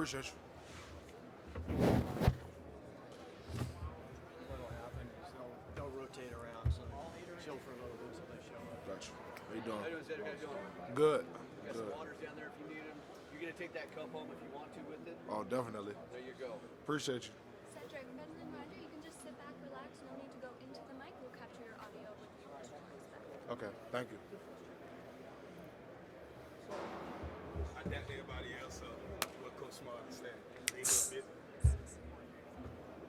Appreciate you. What'll happen is they'll rotate around, so chill for a little bit until they show up. Gotcha. How you How doing? you doing, Sedrick? How you doing? Good. Got some Good. waters down there if you need them. You're gonna take that cup home if you want to with it. Oh, definitely. There you go. Appreciate you. Sedrick, as a reminder, you can just sit back, relax, no need to go into the mic. We'll capture your audio with you on respect. Okay. Thank you. I doubt everybody else what Coach Smart is saying. They do business.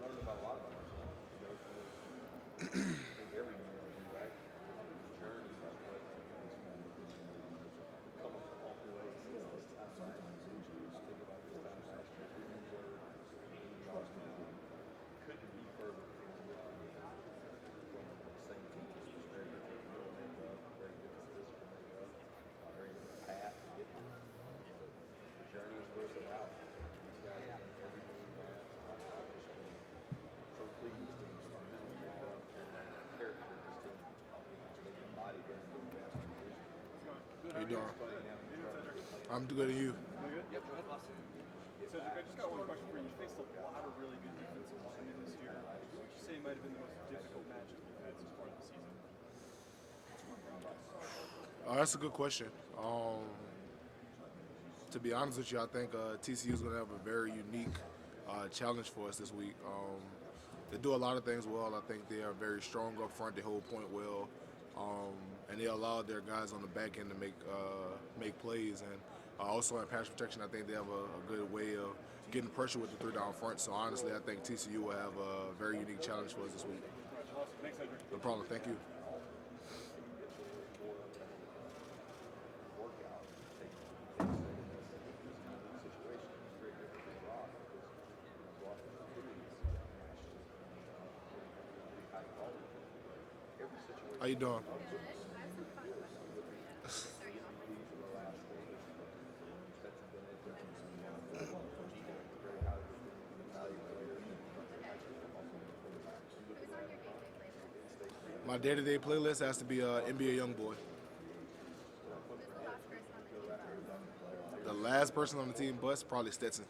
Learned about a lot of us. I think every year we do, right? Journey of what come up all the way since this time last year. Think about this time last year. We were 80 yards now. Couldn't be further from the same teachers. It was very different makeup, very different physical makeup, very different path to get there. The journey is worth it out. These guys have done everything that I've just been so pleased with this mental makeup and character of this team. They embodied their full best vision. How you doing? Playing out in trouble. I'm good at you. Yep, go ahead, boss. Cedrick, I just got one question for you. You faced a lot of really good defensive linemen this year. What would you say might have been the most difficult matchup you've had so far this season? That's a good question. To be honest with you, I think TCU is going to have a very unique challenge for us this week. They do a lot of things well. I think they are very strong up front. They hold point well, and they allow their guys on the back end to make plays. And also in pass protection, I think they have a good way of getting pressure with the three down front. So honestly, I think TCU will have a very unique challenge for us this week. Thanks, Cedrick. No problem. Thank you. How you doing? My day-to-day playlist has to be NBA YoungBoy. The last person on the team bus, probably Stetson.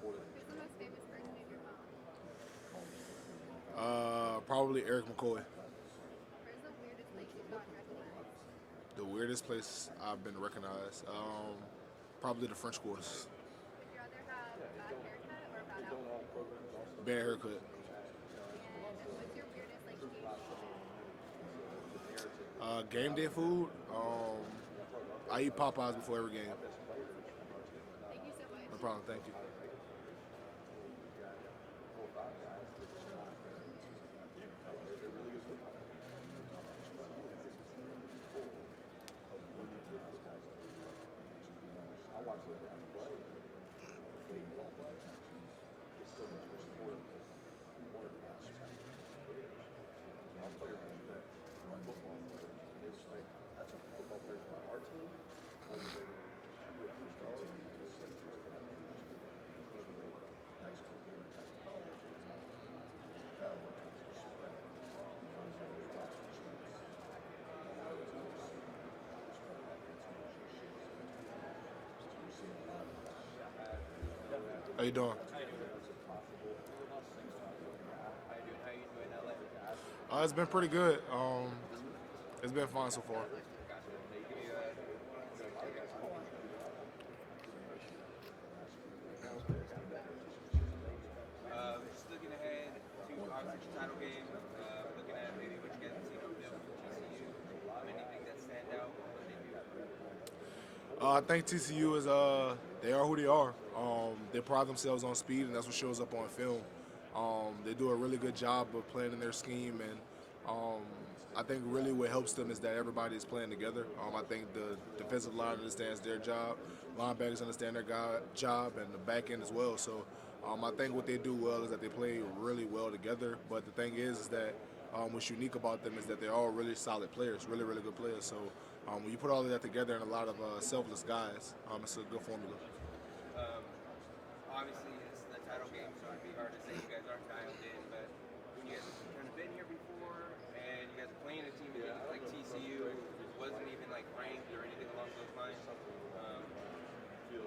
Who's the most famous person in your phone? Probably Eric McCoy. Where's the weirdest place you've gotten recognized? The weirdest place I've been recognized, probably the French Quarters. Would you rather have a bad haircut or a bad outfit? Bad haircut. And what's your weirdest game day? Game day food, I eat Popeyes before every game. Thank you so much. No problem, thank you. How you doing? How you doing? How you doing in LA? It's been pretty good. It's been fun so far. Just looking ahead to obviously the title game, looking at maybe what you guys have seen over there from TCU, anything that stand out, what they do. I think TCU is they are who they are. They pride themselves on speed, and that's what shows up on film. They do a really good job of playing in their scheme, and I think really what helps them is that everybody is playing together. I think the defensive line understands their job, linebackers understand their job, and the back end as well. So I think what they do well is that they play really well together. But the thing is that what's unique about them is that they're all really solid players, really, really good players. So when you put all of that together and a lot of selfless guys, it's a good formula. Obviously, it's the title game, so it'd be hard to say you guys aren't dialed in, but when you guys have kind of been here before, and you guys are playing a team like TCU, it wasn't even like ranked or anything along those lines. Do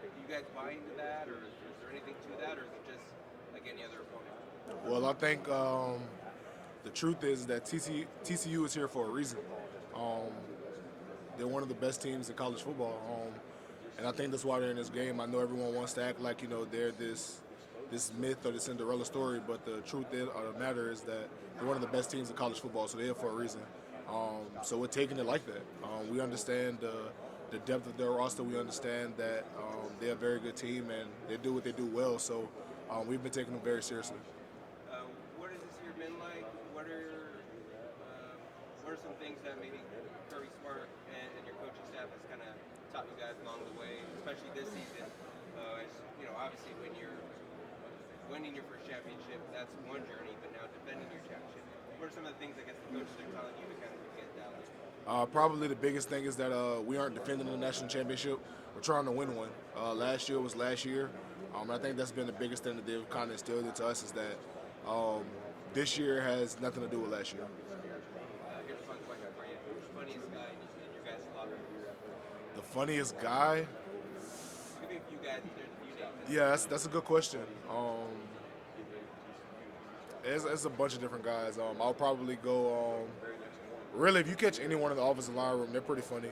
you you guys buy into that, or is there anything to that, or is it just like any other opponent? Well, I think the truth is that TCU is here for a reason. Um, they're one of the best teams in college football, and I think that's why they're in this game. I know everyone wants to act like they're this myth or the Cinderella story, but the truth of the matter is that they're one of the best teams in college football, so they're here for a reason. So we're taking it like that. We understand the depth of their roster. We understand that they're a very good team and they do what they do well. So we've been taking them very seriously. What has this year been like? What are some things that maybe Kirby Smart and your coaching staff has kind of taught you guys along the way, especially this season? As obviously when you're winning your first championship, that's one journey, but now defending your championship. What are some of the things I guess the coaches are telling you to kind of get down? Probably the biggest thing is that we aren't defending the national championship. We're trying to win one. Last year was last year. I think that's been the biggest thing that they've kind of instilled into us is that this year has nothing to do with last year. Here's a fun question for you. Who's the funniest guy in your guys' locker room? The funniest guy? It could be a few guys, but there's a few names. Yeah, that's a good question. It's a bunch of different guys. I'll probably go. Really, if you catch anyone in the offensive line room, they're pretty funny.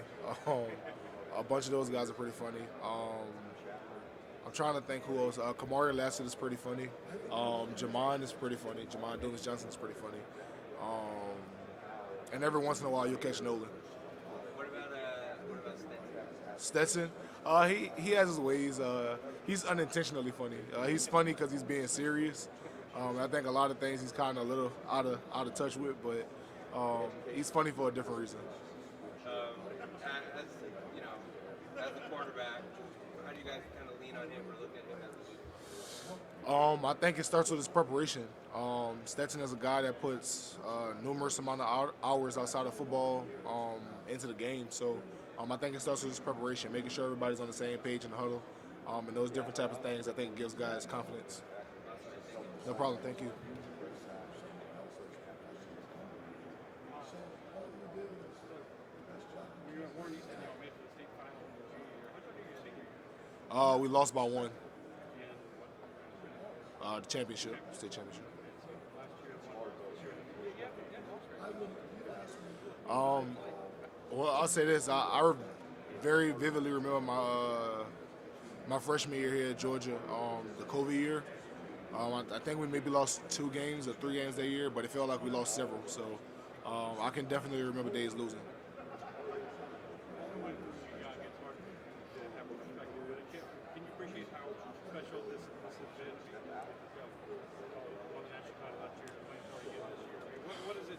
A bunch of those guys are pretty funny. I'm trying to think who else. Kamari Lassett is pretty funny. Jamon is pretty funny. Jamon Douglas Johnson is pretty funny. And every once in a while, you'll catch Nolan. What about Stetson, Stetson? he has his ways. He's unintentionally funny. He's funny because he's being serious. I think a lot of things he's kind of a little out of touch with, but he's funny for a different reason. As the quarterback, how do you guys kind of lean on him or look at him as a leader? I think it starts with his preparation. Stetson is a guy that puts numerous amount of hours outside of football into the game. So I think it starts with his preparation, making sure everybody's on the same page in the huddle, and those different types of things I think gives guys confidence. No problem. Thank you. We lost by one. The championship, state championship. Well, I'll say this. I very vividly remember my freshman year here at Georgia, the COVID year. I think we maybe lost 2 games or 3 games that year, but it felt like we lost several. So I can definitely remember days losing. Can you appreciate how special this has been? Won the national title last year, playing again this year. What is it?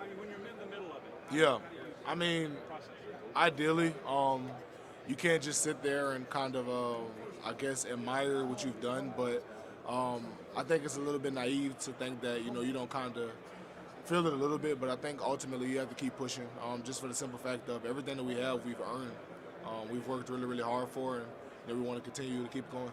I mean, when you're in the middle of it. Yeah, I mean, ideally, you can't just sit there and kind of, I guess, admire what you've done. But I think it's a little bit naive to think that you don't kind of feel it a little bit. But I think ultimately you have to keep pushing, just for the simple fact of everything that we have, we've earned. We've worked really, really hard for, and we want to continue to keep going.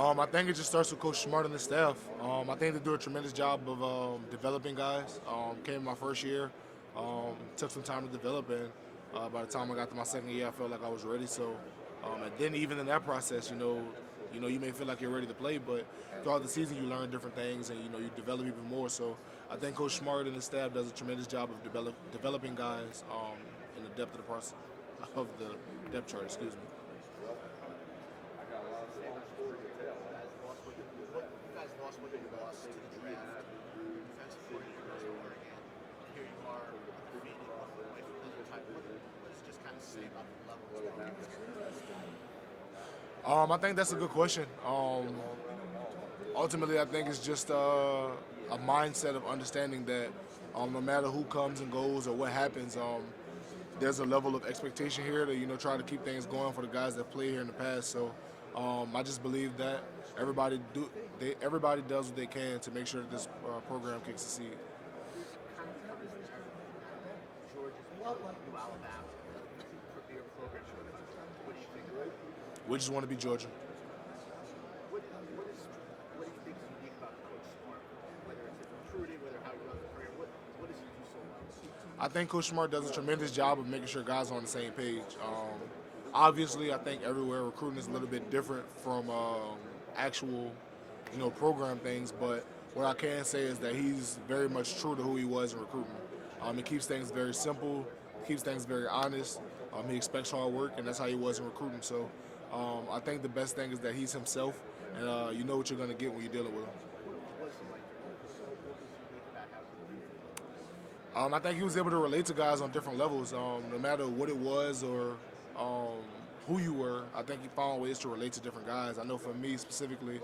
I think it just starts with Coach Smart and the staff. I think they do a tremendous job of developing guys. Came my first year, took some time to develop, and by the time I got to my second year, I felt like I was ready. So, and then even in that process, you may feel like you're ready to play, but throughout the season you learn different things and you develop even more. So I think Coach Smart and the staff does a tremendous job of developing guys in the depth of the process of the depth chart. Excuse me. You guys lost what you lost to the draft. Defensive coordinator goes to Oregon. Here you are, undefeated, away from another title. What does it just kind of say about the level of I think that's a good question. Ultimately, I think it's just a mindset of understanding that no matter who comes and goes or what happens, there's a level of expectation here to try to keep things going for the guys that played here in the past. So I just believe that everybody does what they can to make sure that this program can succeed. New Alabama, premier program. What do you think about it? We just want to be Georgia. What do you think is unique about Coach Smart? Whether it's his recruiting, whether how he runs the career, what does he do so well? I think Coach Smart does a tremendous job of making sure guys are on the same page. Obviously, I think everywhere recruiting is a little bit different from actual, program things. But what I can say is that he's very much true to who he was in recruiting. He keeps things very simple, keeps things very honest. He expects hard work, and that's how he was in recruiting. So I think the best thing is that he's himself, and you know what you're going to get when you're dealing with him. I think he was able to relate to guys on different levels, no matter what it was or who you were. I think he found ways to relate to different guys. I know for me specifically,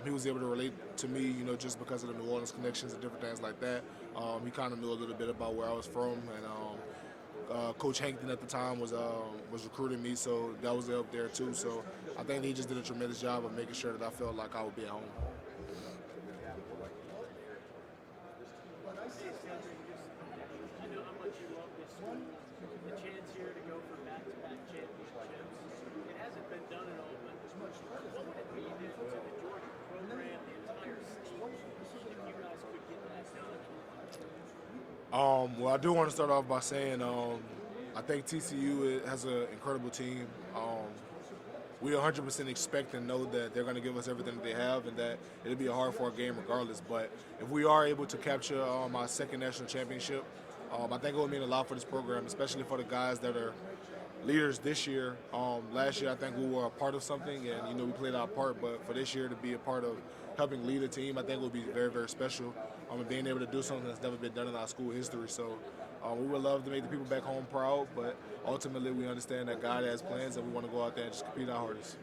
he was able to relate to me, just because of the New Orleans connections and different things like that. He kind of knew a little bit about where I was from, and Coach Hankton at the time was recruiting me, so that was up there too. So I think he just did a tremendous job of making sure that I felt like I would be at home. I know how much you love this school. The chance here to go for back-to-back championships. It hasn't been done at all, but what would it mean to the Georgia program, the entire state, if you guys could get that done? Well, I do want to start off by saying I think TCU has an incredible team. We 100% expect and know that they're going to give us everything that they have, and that it'll be a hard-fought game regardless. But if we are able to capture our second national championship, I think it will mean a lot for this program, especially for the guys that are leaders this year. Last year, I think we were a part of something, and we played our part. But for this year to be a part of helping lead a team, I think will be very, very special. And being able to do something that's never been done in our school history. So we would love to make the people back home proud, but ultimately we understand that God has plans, and we want to go out there and just compete our hardest.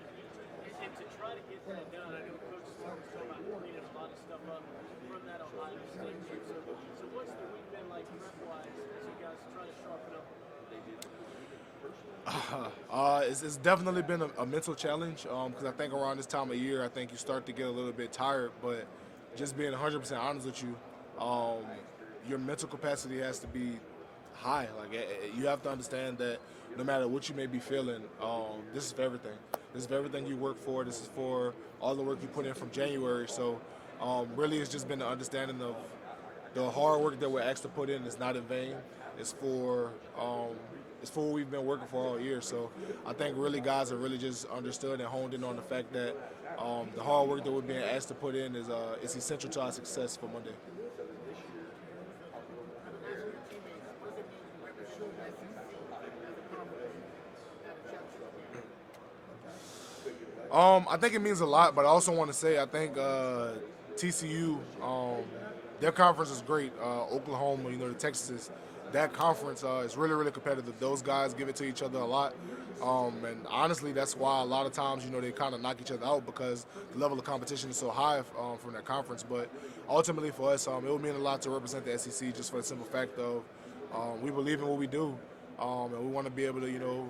And to try to get that done, I know Coach Smart was talking about cleaning a lot of stuff up from that Ohio State trip. So what's the week been like prep-wise as you guys try to sharpen up what they did? It's definitely been a mental challenge because I think around this time of year, I think you start to get a little bit tired. But just being 100% honest with you, your mental capacity has to be high. Like you have to understand that no matter what you may be feeling, this is for everything. This is for everything you work for. This is for all the work you put in from January. So really, it's just been the understanding of the hard work that we're asked to put in is not in vain. It's for what we've been working for all year. So I think really guys have really just understood and honed in on the fact that the hard work that we're being asked to put in is essential to our success for Monday. I think it means a lot, but I also want to say I think TCU, their conference is great. Oklahoma, the Texas, that conference is really, really competitive. Those guys give it to each other a lot. And honestly, that's why a lot of times, they kind of knock each other out because the level of competition is so high from that conference. But ultimately for us, it would mean a lot to represent the SEC just for the simple fact of we believe in what we do. And we want to be able to,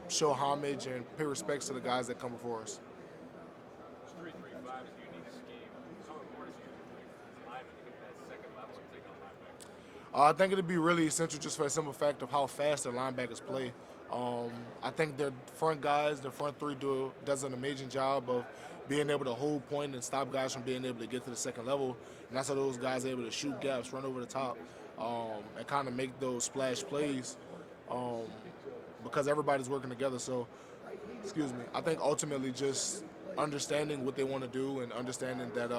show homage and pay respects to the guys that come before us. 3-3-5 is a unique scheme. How important is it linemen to get that second level and take on linebackers? I think it'd be really essential just for the simple fact of how fast their linebackers play. I think their front guys, the front three does an amazing job of being able to hold point and stop guys from being able to get to the second level. And that's how those guys are able to shoot gaps, run over the top, and kind of make those splash plays. Because everybody's working together. So, I think ultimately just understanding what they want to do and understanding that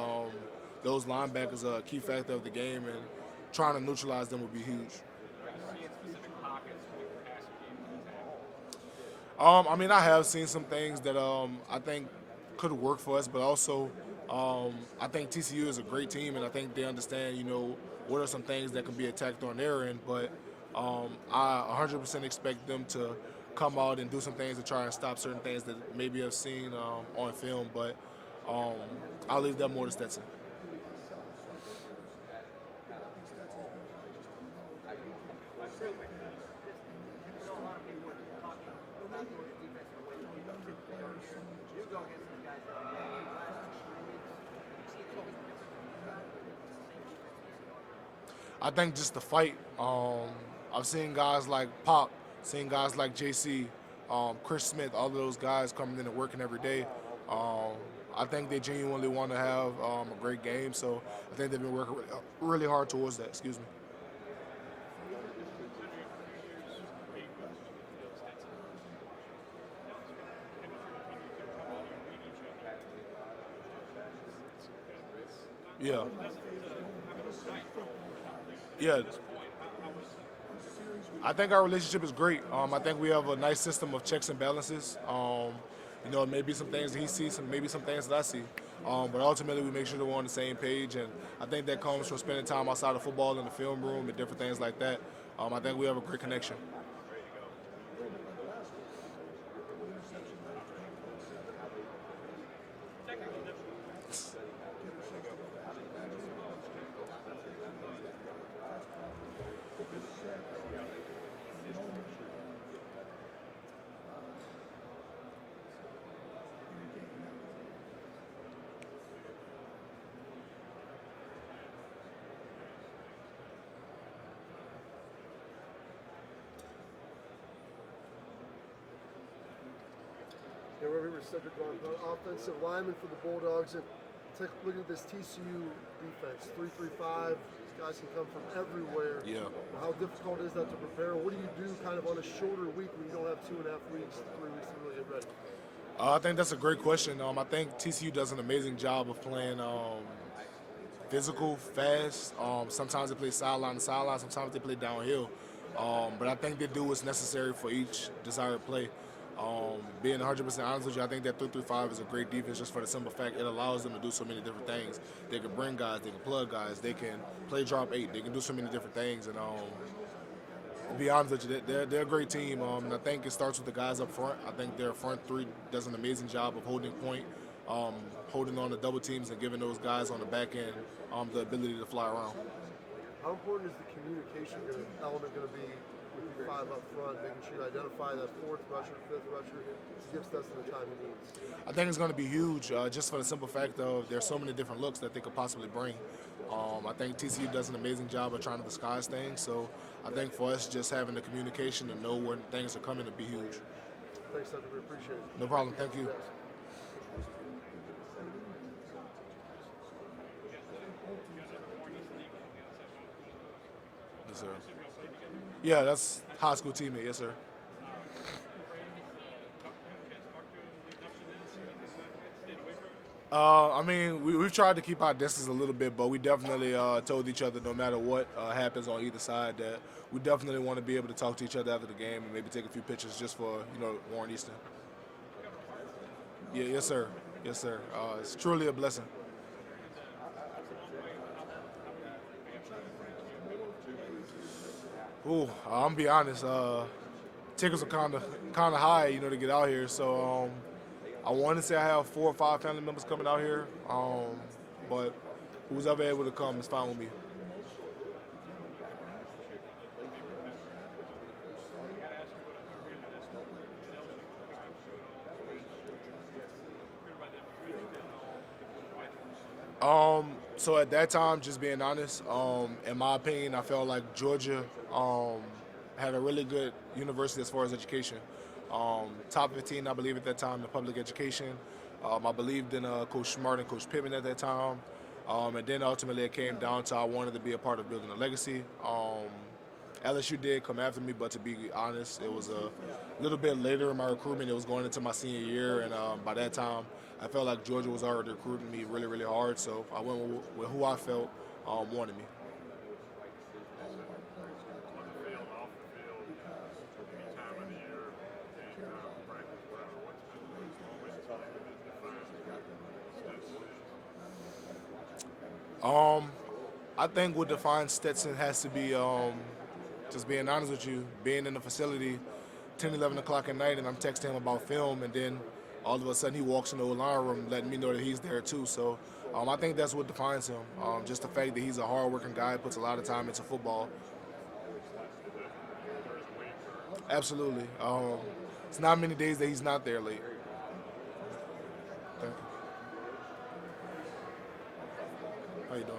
those linebackers are a key factor of the game and trying to neutralize them would be huge. I have seen some things that I think could work for us, but also I think TCU is a great team, and I think they understand, what are some things that can be attacked on their end, but I 100% expect them to come out and do some things to try and stop certain things that maybe I've seen on film, but I'll leave that more to Stetson. I think just the fight. I've seen guys like Pop, seen guys like JC, Chris Smith, all of those guys coming in and working every day. I think they genuinely want to have a great game, so I think they've been working really hard towards that. Excuse me. Yeah. Yeah. I think our relationship is great. I think we have a nice system of checks and balances. Maybe some things that he sees, and maybe some things that I see. But ultimately, we make sure that we're on the same page, and I think that comes from spending time outside of football in the film room and different things like that. I think we have a great connection. Yeah, we're here with Sedrick, offensive lineman for the Bulldogs. And take a look at this TCU defense, 3-3-5. These guys can come from everywhere. Yeah. How difficult is that to prepare? What do you do kind of on a shorter week when you don't have 2.5 weeks, 3 weeks to really get ready? I think that's a great question. I think TCU does an amazing job of playing physical, fast. Sometimes they play sideline to sideline. Sometimes they play downhill. But I think they do what's necessary for each desired play. Being 100% honest with you, I think that 3-3-5 is a great defense just for the simple fact it allows them to do so many different things. They can bring guys, they can plug guys, they can play drop 8, they can do so many different things. And to be honest with you, they're a great team. And I think it starts with the guys up front. I think their front three does an amazing job of holding point, holding on to double teams, and giving those guys on the back end the ability to fly around. How important is the communication element going to be with you 5 up front, making sure you identify that 4th rusher, 5th rusher, to give Stetson the time he needs? I think it's going to be huge, just for the simple fact of there's so many different looks that they could possibly bring. I think TCU does an amazing job of trying to disguise things, so I think for us just having the communication and know when things are coming to be huge. Thanks, Sedrick. We appreciate it. No problem. Thank you. Yes, sir. Yeah, that's high school teammate. Yes, sir. We've tried to keep our distance a little bit, but we definitely told each other no matter what happens on either side that we definitely want to be able to talk to each other after the game and maybe take a few pictures just for, Warren Easton. Yeah, yes, sir. Yes, sir. It's truly a blessing. Ooh, I'm gonna be honest. Tickets are kind of high, to get out here. So I want to say I have 4 or 5 family members coming out here, but who's ever able to come is fine with me. So at that time, just being honest, in my opinion, I felt like Georgia had a really good university as far as education. Top 15, I believe, at that time in public education. I believed in Coach Smart and Coach Pittman at that time. And then ultimately it came down to I wanted to be a part of building a legacy. LSU did come after me, but to be honest, it was a little bit later in my recruitment. It was going into my senior year, and by that time, I felt like Georgia was already recruiting me really, really hard. So I went with who I felt wanted me. I think what defines Stetson has to be, just being honest with you, being in the facility 10, 11 o'clock at night and I'm texting him about film and then all of a sudden he walks into the line room letting me know that he's there too. So I think that's what defines him, just the fact that he's a hard-working guy, puts a lot of time into football. Absolutely. It's not many days that he's not there late. Thank you. How you doing?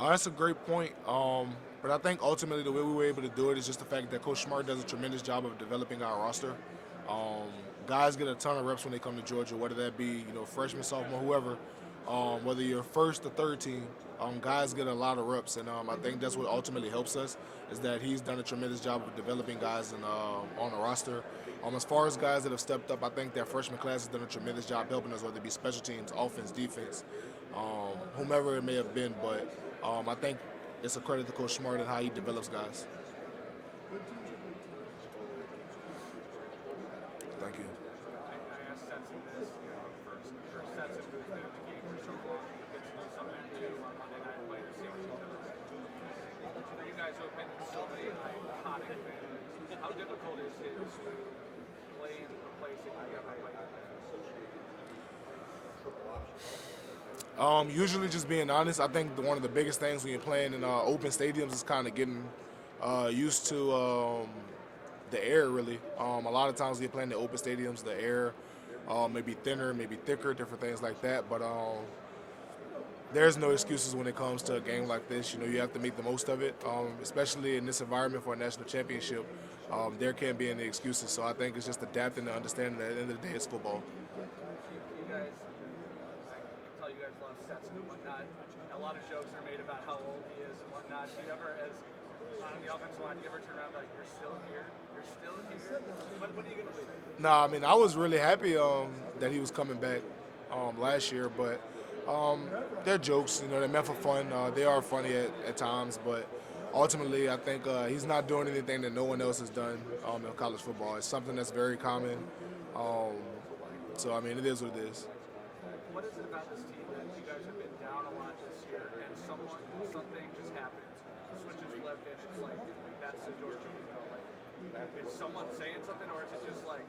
That's a great point. But I think ultimately the way we were able to do it is just the fact that Coach Smart does a tremendous job of developing our roster. Um, Guys get a ton of reps when they come to Georgia, whether that be freshman, sophomore, whoever. Whether you're first or third team, guys get a lot of reps, and I think that's what ultimately helps us is that he's done a tremendous job of developing guys on the roster. As far as guys that have stepped up, I think that freshman class has done a tremendous job helping us, whether it be special teams, offense, defense, whomever it may have been. But I think it's a credit to Coach Smart and how he develops guys. Thank you. I asked Stetson this, for Stetson who's been in the game for so long, he gets to do something new on Monday night play to see what he does. For you guys who have been in so many iconic things, how difficult is it to play and replace it together like that? Usually, just being honest, I think one of the biggest things when you're playing in open stadiums is kind of getting used to the air, really. A lot of times when you're playing in open stadiums, the air may be thinner, maybe thicker, different things like that. But there's no excuses when it comes to a game like this. You have to make the most of it, especially in this environment for a national championship. There can't be any excuses. So I think it's just adapting and understanding that at the end of the day, it's football. You guys, I can tell you guys love Stetson and whatnot. A lot of jokes are made about how old he is and whatnot. Do you ever, as on the offensive line, do you ever turn around and be like, you're still here? You're still here? What are you going to do? Nah, I mean, I was really happy that he was coming back last year, but they're jokes. They're meant for fun. They are funny at times, but ultimately, I think he's not doing anything that no one else has done in college football. It's something that's very common. So, I mean, it is what it is. What is it about this team that you guys have been down a lot this year, and something just happens, switches left, and it's like, that's the Georgia, is someone saying something, or is it just like,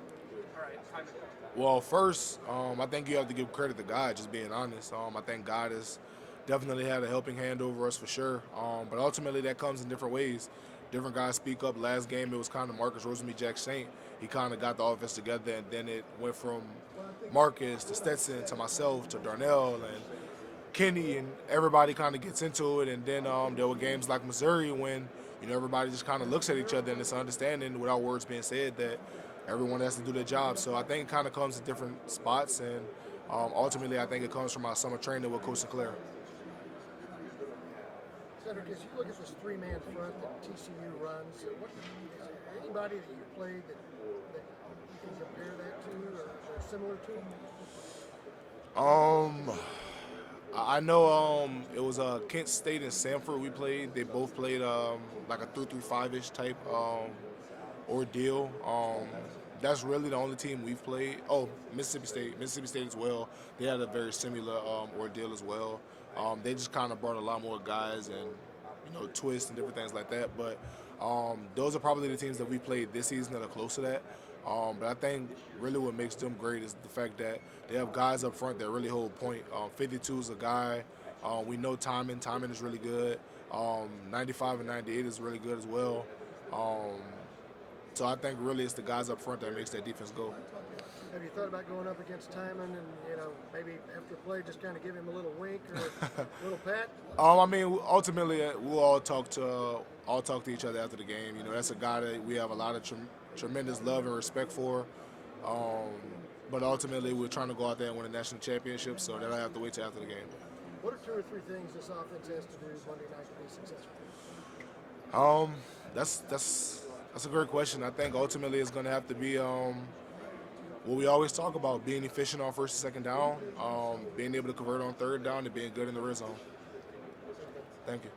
all right, time to go? Well, first, I think you have to give credit to God, just being honest. I think God has definitely had a helping hand over us for sure. But ultimately, that comes in different ways. Different guys speak up. Last game, it was kind of Marcus Rosenby, Jack Saint. He kind of got the offense together, and then it went from Marcus to Stetson to myself to Darnell and Kenny, and everybody kind of gets into it. And then there were games like Missouri when everybody just kind of looks at each other and it's an understanding without words being said that everyone has to do their job. So I think it kind of comes in different spots, and ultimately I think it comes from our summer training with Coach Sinclair. Sedrick, as you look at this three-man front that TCU runs, is there anybody that you played that you can compare that to or similar to? I know it was Kent State and Samford we played. They both played like a 3-3-5-ish type ordeal. That's really the only team we've played. Oh, Mississippi State as well. They had a very similar ordeal as well. They just kind of brought a lot more guys and twists and different things like that. But those are probably the teams that we played this season that are close to that. But I think really what makes them great is the fact that they have guys up front that really hold point. 52 is a guy. We know Timon. Timon is really good. 95 and 98 is really good as well. So I think really it's the guys up front that makes that defense go. Have you thought about going up against Timon and maybe after play just kind of give him a little wink or a little pat? I mean, ultimately we'll all talk to each other after the game. That's a guy that we have a lot of tremendous love and respect for. But ultimately we're trying to go out there and win a national championship, so that'll have to wait till after the game. What are 2 or 3 things this offense has to do Monday night to be successful? That's a great question. I think ultimately it's going to have to be what we always talk about, being efficient on first and second down, being able to convert on third down, and being good in the red zone. Thank you.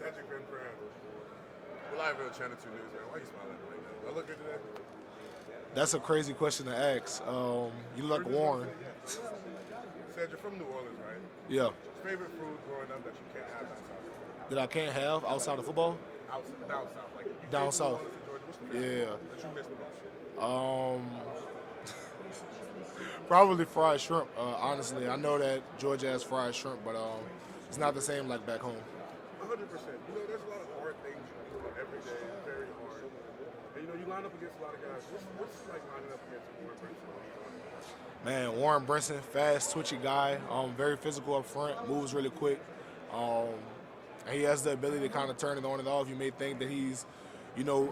Sedrick and Pran. We're live on Channel 2 News, man. Why are you smiling right now? Do I look good today? That's a crazy question to ask. You look worn. Said you're from New Orleans, right? Yeah. Favorite food growing up that you can't have outside of football? That I can't have outside of football? Down south. Like, you Down came from south. New Orleans to Georgia. What's the Yeah. favorite food that you miss the most? Probably fried shrimp. Honestly, I know that Georgia has fried shrimp, but it's not the same like back home. 100%. There's a lot of hard things you do every day, very hard. And you line up against a lot of guys. What's like lining up against Warren versus Man, Warren Brinson, fast, twitchy guy, very physical up front, moves really quick. Um, and he has the ability to kind of turn it on and off. You may think that he's,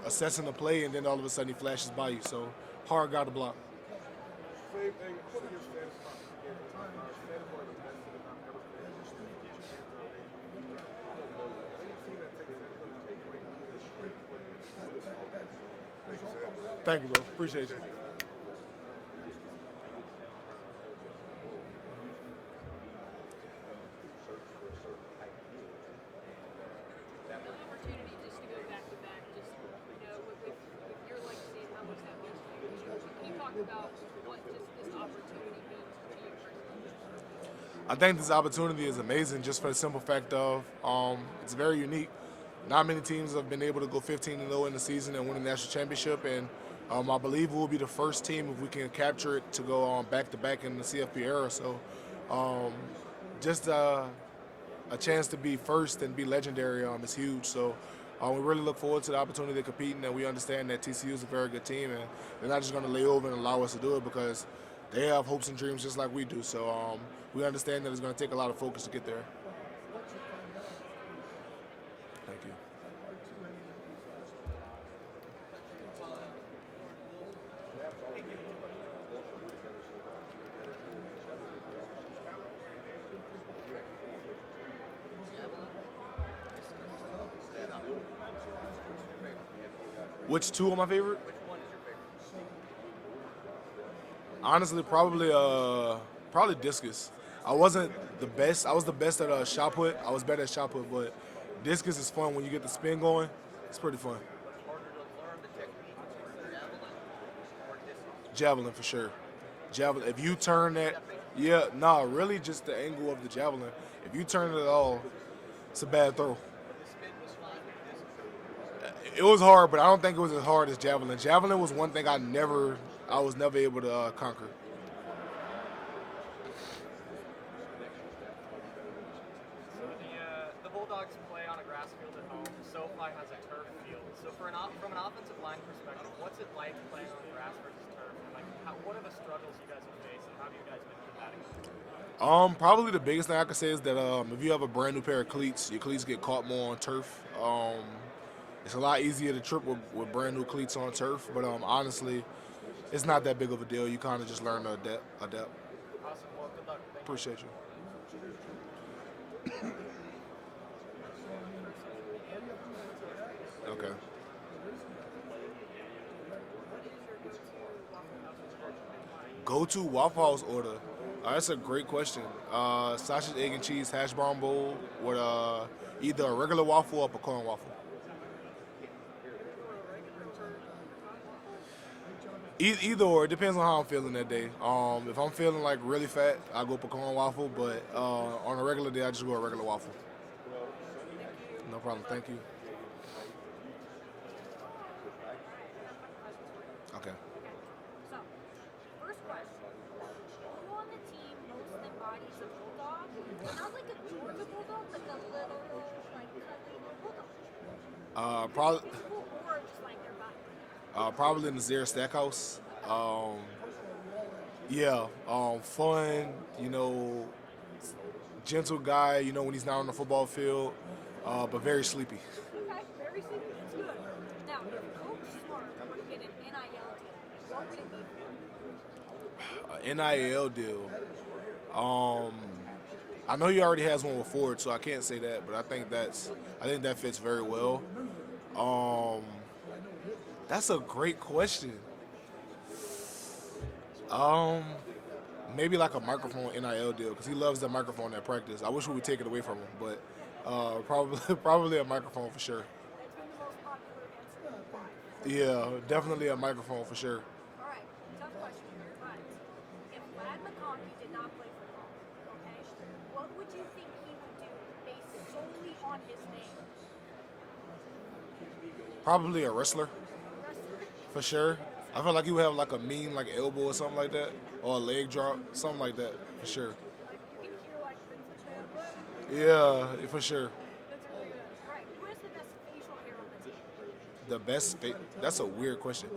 assessing the play, and then all of a sudden he flashes by you. So hard guy to block. Same thing. What are your stats about this game? Stats are the best that I've ever played. Any team that takes that take away this straight play this offense. Thank you, Sam. Thank you, bro. Appreciate you. Opportunity just to go back to back, just with your legacy and how much that means to you. Can you talk about what just this opportunity means to you personally? I think this opportunity is amazing just for the simple fact of it's very unique. Not many teams have been able to go 15-0 in the season and win a national championship, and I believe we'll be the first team if we can capture it to go back-to-back in the CFP era. So just a chance to be first and be legendary is huge. So we really look forward to the opportunity to compete, and we understand that TCU is a very good team, and they're not just going to lay over and allow us to do it because they have hopes and dreams just like we do. So we understand that it's going to take a lot of focus to get there. Thank you. Which two are my favorite? Honestly, probably discus. I wasn't the best. I was the best at shot put. I was better at shot put, but discus is fun when you get the spin going. It's pretty fun. Javelin for sure. Javelin. If you turn that, really just the angle of the javelin. If you turn it at all, it's a bad throw. It was hard, but I don't think it was as hard as javelin. Javelin was one thing I was never able to conquer. So the Bulldogs play on a grass field at home. SoFi has a turf field. So from an offensive line perspective, what's it like playing on grass versus turf? And what are the struggles you guys have faced, and how have you guys been combating them? Probably the biggest thing I can say is that if you have a brand new pair of cleats, your cleats get caught more on turf. It's a lot easier to trip with brand new cleats on turf, but honestly, it's not that big of a deal. You kind of just learn to adapt. Awesome. Well, good luck. Thank you. Appreciate you. Okay. Go-to Waffle House order. That's a great question. Sausage, egg, and cheese hash brown bowl with either a regular waffle or a pecan waffle. Either or. It depends on how I'm feeling that day. If I'm feeling like really fat, I go pecan waffle, but on a regular day, I just go a regular waffle. No problem. Thank you. Okay. So, first question. Who on the team most embodies a bulldog? Not like a Georgia bulldog, like a little, cuddly bulldog. Probably. Or just like their body. Probably in the Nazir Stackhouse. Fun, gentle guy, when he's not on the football field, but very sleepy. Okay, very sleepy. That's good. Now, if Coach Smart were to get an NIL deal, what would it be? NIL deal. I know he already has one with Ford, so I can't say that, but I think that fits very well. That's a great question. Maybe like a microphone NIL deal because he loves that microphone at practice. I wish we would take it away from him, but probably a microphone for sure. Yeah, definitely a microphone for sure. All right, tough question here, but if Vlad McConkey did not play football, okay, what would you think he would do based solely on his name? Probably a wrestler, for sure. I feel like he would have like a mean elbow or something like that, or a leg drop, something like that, for sure. Like, you think you're like Vincent Chandler? Yeah, for sure. That's really good. All right, who has the best facial hair on the team? The best that's a weird question.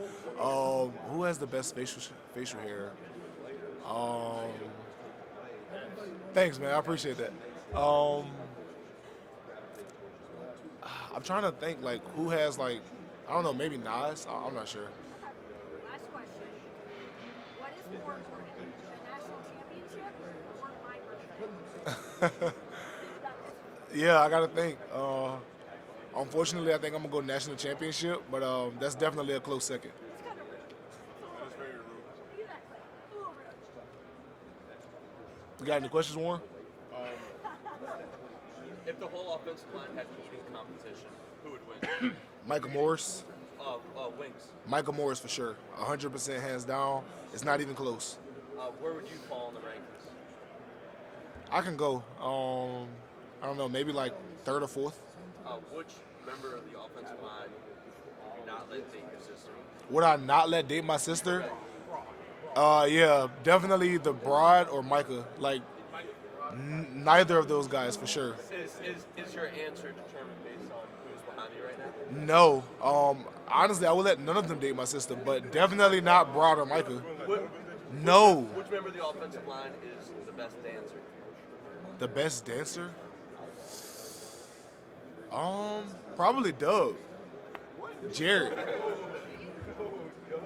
Who has the best facial hair? Um, Thanks, man. I appreciate that. I'm trying to think like who has like I don't know, maybe Nas. I'm not sure. Last question. What is more important, the national championship or my birthday? Yeah, I gotta think. Unfortunately, I think I'm gonna go national championship, but that's definitely a close second. It's kind of rude. That is very rude. Exactly. A little rude. You got any questions, Warren? If the whole offensive line had eating competition, who would win? Michael Morris. Wings. Michael Morris for sure. 100% hands down. It's not even close. Where would you fall in the rankings? I can go. I don't know, maybe like third or fourth. Which member of the offensive line would you not let date your sister? Would I not let date my sister? Yeah, definitely the Broad or Micah. Like, neither of those guys for sure. Is your answer determined based on who's behind you right now? No. Honestly, I would let none of them date my sister, but definitely not Broad or Micah. No. Which member of the offensive line is the best dancer? The best dancer? Probably Doug. Jared.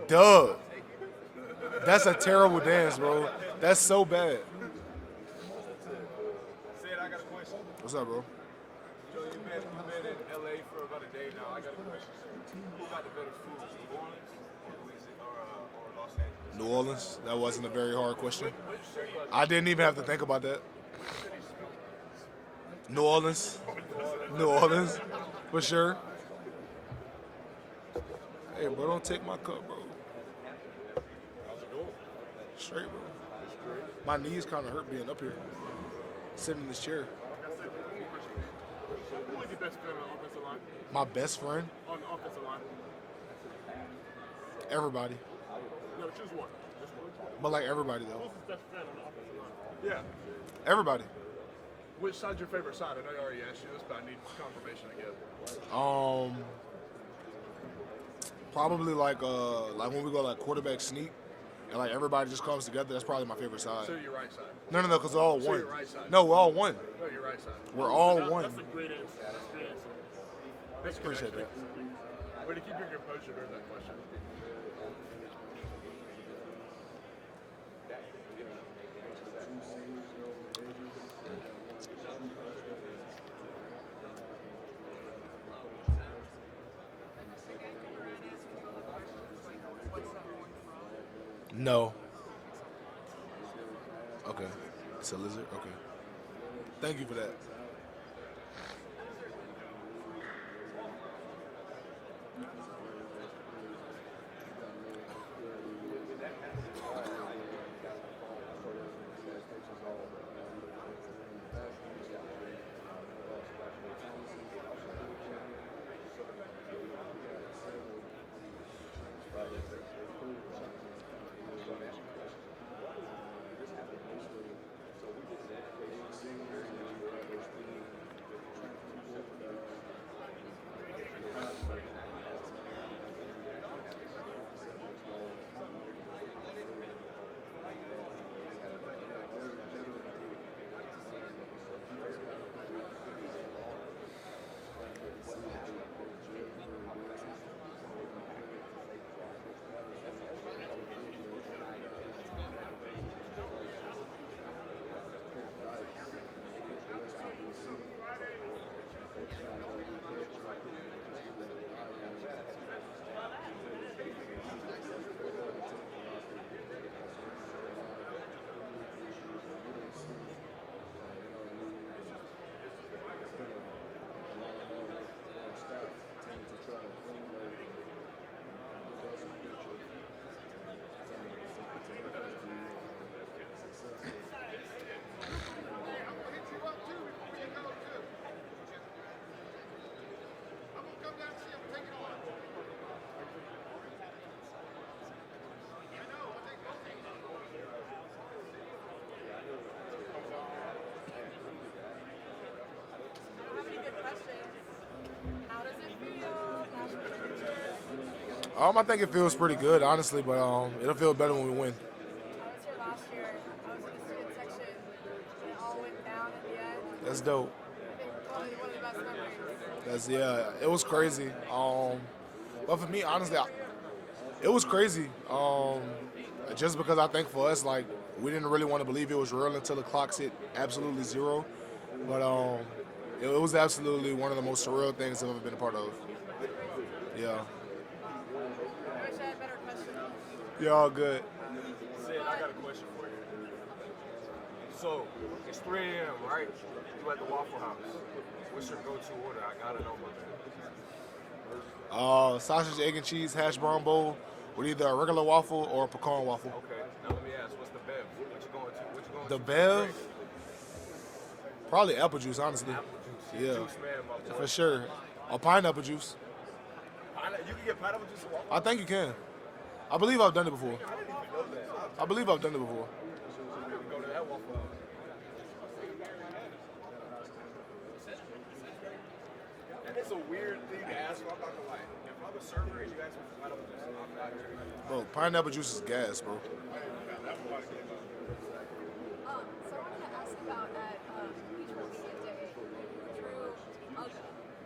Doug. That's a terrible dance, bro. That's so bad. Said, I got a question. What's up, bro? Joe, you've been in LA for about a day now. I got a question. Who got the better food, New Orleans or Los Angeles? New Orleans. That wasn't a very hard question. I didn't even have to think about that. New Orleans. New Orleans. For sure. Hey, bro, don't take my cup, bro. Straight, bro. My knees kind of hurt being up here. Sitting in this chair. Who is your best friend on the offensive line? My best friend? On the offensive line? Everybody. No, choose one. Just one. But like everybody, though. Who's his best friend on the offensive line? Yeah. Everybody. Which side's your favorite side? I know you already asked you this, but I need confirmation again. Probably like when we go like quarterback sneak, and like everybody just comes together. That's probably my favorite side. So your right side. No, because we're all So one. your right side. No, we're all one. No, your right side. We're all one. That's a great answer. That's a great answer. That's a good Appreciate answer. that. Way to keep your composure during that question. No. Okay. It's a lizard? Okay. Thank you for that. I think it feels pretty good, honestly, but it'll feel better when we win. How was your last year That's dope. Probably one of the best memories. That's yeah. It was crazy. But for me, honestly, it was crazy. Just because I think for us, like, we didn't really want to believe it was real until the clocks hit absolutely zero. But it was absolutely one of the most surreal things I've ever been a part of. Yeah. I wish I had better questions. You're all good. Sid, I got a question for you. So, it's 3 a.m., right? You at the Waffle House. What's your go-to order? I gotta know, my man. Sausage, egg, and cheese hash brown bowl with either a regular waffle or a pecan waffle. Okay, now let me ask, what's the bev? What you going to? What you going The to? bev? Probably apple juice, honestly. Apple juice. Yeah, Juice man, my boy. for sure. Or pineapple juice. You can get pineapple juice at Waffle I think you can. I believe I've done it before. I didn't even know that. I believe I've done it before. I never go to that Waffle House. And it's a weird thing to ask for. I'm not gonna lie. If I'm a server and you ask me for pineapple juice, I'm not here. Bro, pineapple juice is gas, bro. So I wanted to ask about at Beach Media Day, you drew Ugga,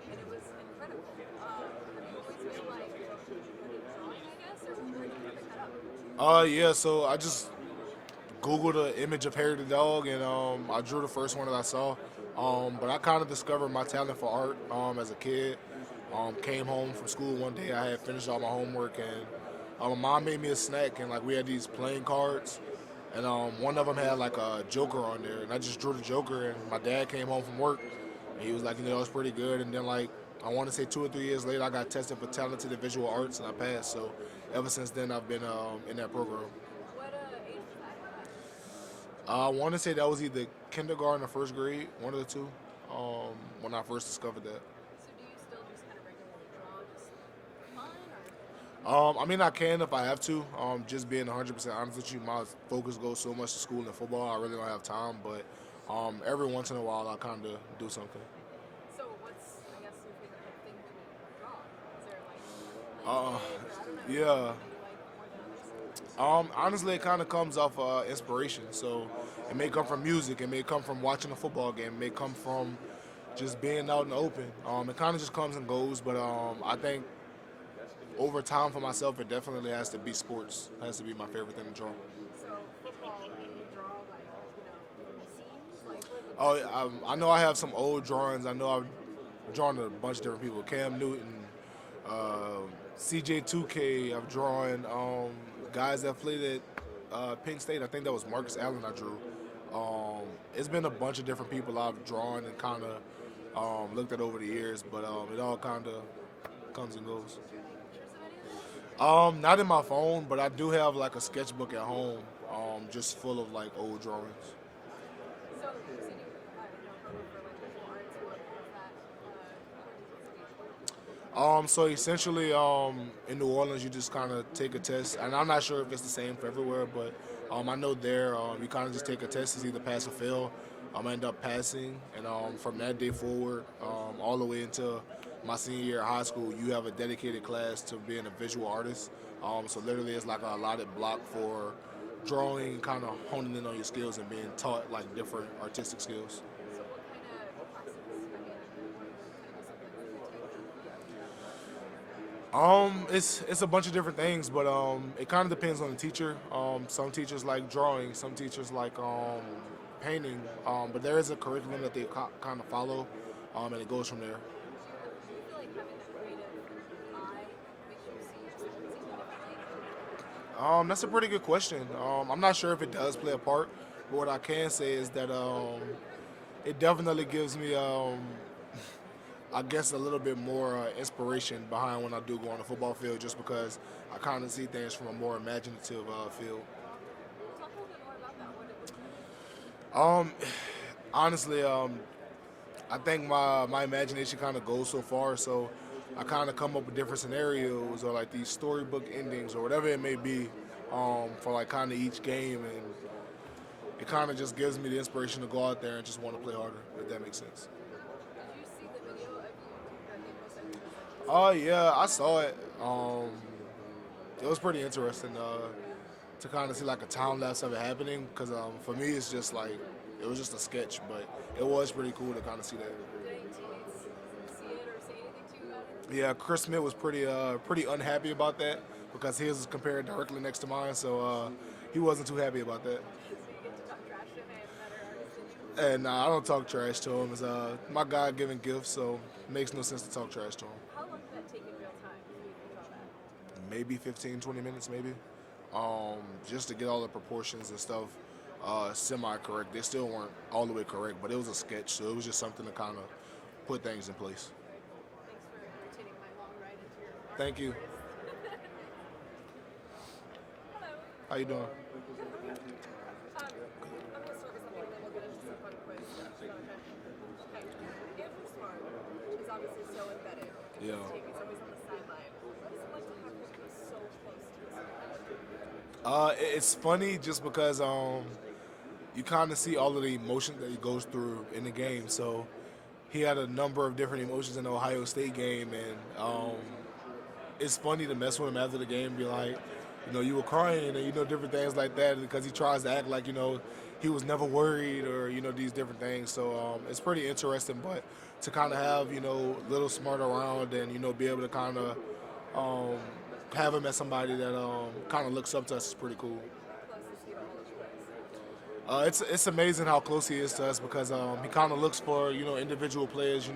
and it was incredible. Have you always been like good at drawing, I guess, or where did you pick that up? Yeah, so I just Googled an image of Harry the dog, and I drew the first one that I saw. But I kind of discovered my talent for art as a kid. Came home from school one day, I had finished all my homework, and my mom made me a snack, and like we had these playing cards, and one of them had like a Joker on there, and I just drew the Joker, and my dad came home from work, and he was like, it was pretty good, and then like I want to say 2 or 3 years later, I got tested for talented in visual arts, and I passed. So ever since then, I've been in that program. What age was that? I want to say that was either kindergarten or first grade, one of the two, when I first discovered that. So do you still just kind of regularly draw just for fun, or? I mean, I can if I have to. Just being 100% honest with you, my focus goes so much to school and football, I really don't have time. But every once in a while, I kind of do something. So what's, I guess, your favorite like, thing to draw? Is there like landscape, or I don't know, Yeah. something that you like more than others? Honestly, it kind of comes off inspiration. So it may come from music, it may come from watching a football game, it may come from just being out in the open. It kind of just comes and goes, but I think over time for myself, it definitely has to be sports. It has to be my favorite thing to draw. So football, like, you draw like, from the scenes? Like, Oh, I know I have some old drawings. I know I've drawn a bunch of different people. Cam Newton, CJ2K. I've drawn guys that played at Penn State. I think that was Marcus Allen I drew. It's been a bunch of different people I've drawn and kind of looked at over the years, but it all kind of comes and goes. Not in my phone, but I do have like a sketchbook at home, just full of like old drawings. So you said you program for like visual arts. What was that? So essentially, in New Orleans, you just kind of take a test, and I'm not sure if it's the same for everywhere, but I know there you kind of just take a test, it's either pass or fail. I end up passing, and from that day forward, all the way into my senior year of high school, you have a dedicated class to being a visual artist. So literally, it's like a allotted block for drawing, kind of honing in on your skills and being taught like different artistic skills. So what kind of classes? I mean, what kind of disciplines do you take? It's a bunch of different things, but it kind of depends on the teacher. Some teachers like drawing, some teachers like painting, but there is a curriculum that they kind of follow, and it goes from there. Do you feel like having that creative eye makes you see something differently? That's a pretty good question. I'm not sure if it does play a part, but what I can say is that it definitely gives me, I guess, a little bit more inspiration behind when I do go on the football field, just because I kind of see things from a more imaginative field. Talk a little bit more about that. What it Honestly, I think my imagination kind of goes so far, so I kind of come up with different scenarios or like these storybook endings or whatever it may be for like kind of each game, and it kind of just gives me the inspiration to go out there and just want to play harder, if that makes sense. Did you see the video of you that they posted? Oh yeah, I saw it. It was pretty interesting to kind of see like a time lapse of it happening, because for me it's just like It was just a sketch, but it was pretty cool to kind of see that. Did any teammates see it or say anything to you about it? Yeah, Chris Smith was pretty unhappy about that because his was compared directly next to mine, so he wasn't too happy about that. So you get to talk trash to him and that are already sitting. And I don't talk trash to him. It's my God-given gift, so it makes no sense to talk trash to him. How long did that take in real time for you to draw that? Maybe 15, 20 minutes, maybe. Just to get all the proportions and stuff semi-correct. They still weren't all the way correct, but it was a sketch, so it was just something to kind of put things in place. Thanks for entertaining my long ride into your car. Thank you. Hello. How you doing? I'm going to start with something and then we'll get into some fun quiz stuff. Okay. Andrew Smart is obviously so embedded in Yeah. his team. He's always on the sideline. What is it like to have him be so close to his team? It's funny just because you kind of see all of the emotions that he goes through in the game. So he had a number of different emotions in the Ohio State game, and it's funny to mess with him after the game and be like, you were crying and, different things like that because he tries to act like, he was never worried or, these different things. So it's pretty interesting, but to kind of have, Little Smart around and, be able to kind of have him as somebody that kind of looks up to us is pretty cool. It's amazing how close he is to us because he kind of looks for individual players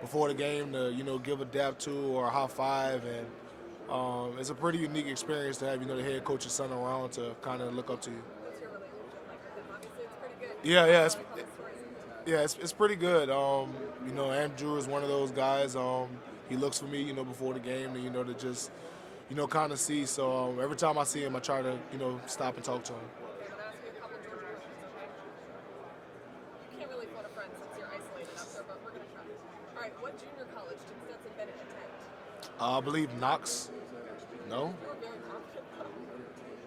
before the game to give a dap to or a high five, and it's a pretty unique experience to have the head coach's son around to kind of look up to you. What's your relationship like with him? Obviously, it's pretty good. Yeah, it's pretty good. Andrew is one of those guys. He looks for me before the game to to just kind of see. So every time I see him, I try to stop and talk to him. You can't really phone a friend since you're isolated up there, but we're going to try. All right, what junior college did Stetson Bennett attend? I believe Knox. No? You were very confident, though.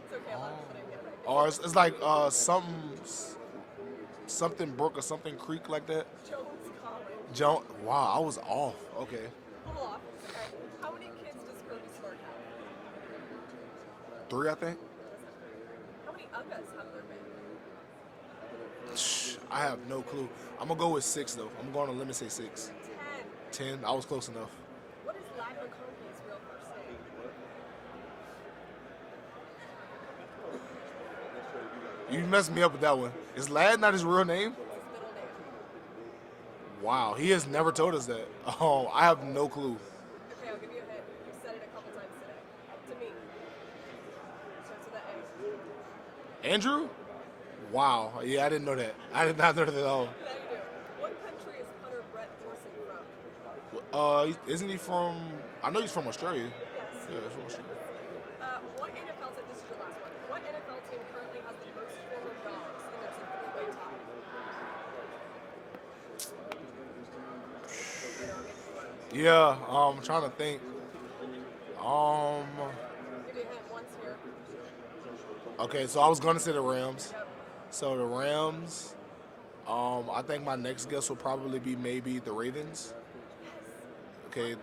It's okay, a lot of people didn't get it right. Or it's like something brook or something creek like that. Jones College. Wow, I was off. Okay. A little off. Okay. How many kids does Kirby Smart have? 3, I think. How many Uggas have there been? I have no clue. I'm gonna go with 6 though. I'm going to limit say 6. 10. 10. I was close enough. What is Lad McConkey's real first name? You messed me up with that one. Is Lad not his real name? His middle name. Wow, he has never told us that. Oh, I have no clue. Okay, I'll give you a hint. You said it a couple times today. To me. Starts with an A. Andrew? Wow. Yeah, I didn't know that. I did not know that at all. Now you do. What country is punter Brett Thorson from? Isn't he from? I know he's from Australia. Yes. Yeah, he's from Australia. What NFL team, this is your last one. What NFL team currently has the most former dogs in its three-way tie? Yeah, I'm trying to think. Give you a hint once here. Okay, so I was gonna say the Rams. Yep. So the Rams. I think my next guess will probably be maybe the Ravens. Okay, Yes,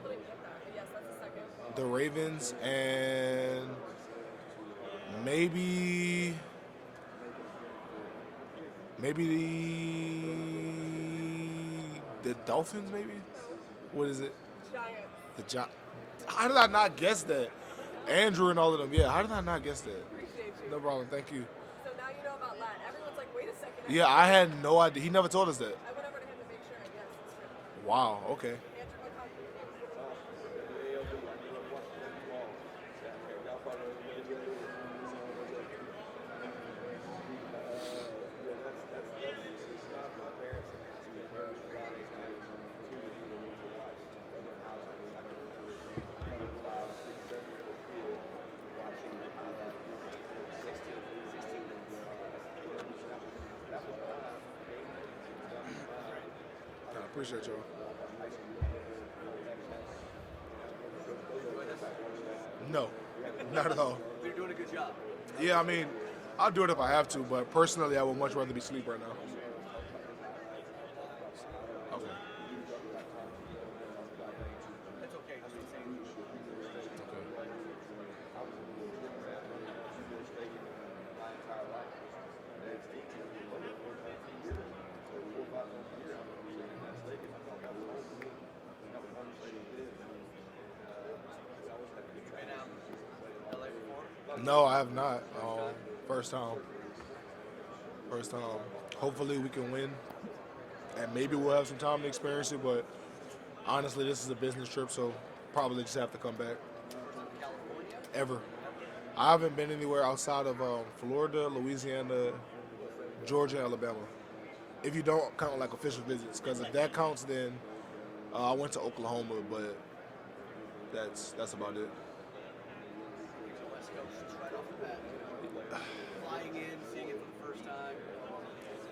that's the second. the Ravens and maybe the Dolphins. Maybe. What is it? Giants. How did I not guess that? Andrew and all of them. Yeah, how did I not guess that? Appreciate you. No problem. Thank you. So now you know about Lad. Everyone's like, wait a second. Yeah, I had no idea. He never told us that. I went over to him to make sure, and yes, it's true. Wow. Okay. Andrew McConkey. I appreciate y'all. No, not at all. You're doing a good job. Yeah, I mean, I'll do it if I have to, but personally, I would much rather be asleep right now. Okay. It's okay. Okay. No, I have not. First time. First time. Hopefully we can win, and maybe we'll have some time to experience it. But honestly, this is a business trip, so probably just have to come back. Ever. I haven't been anywhere outside of Florida, Louisiana, Georgia, Alabama. If you don't count like official visits, because if that counts, then I went to Oklahoma, but that's about it. West Coast just right off the bat. Flying in, seeing it for the first time.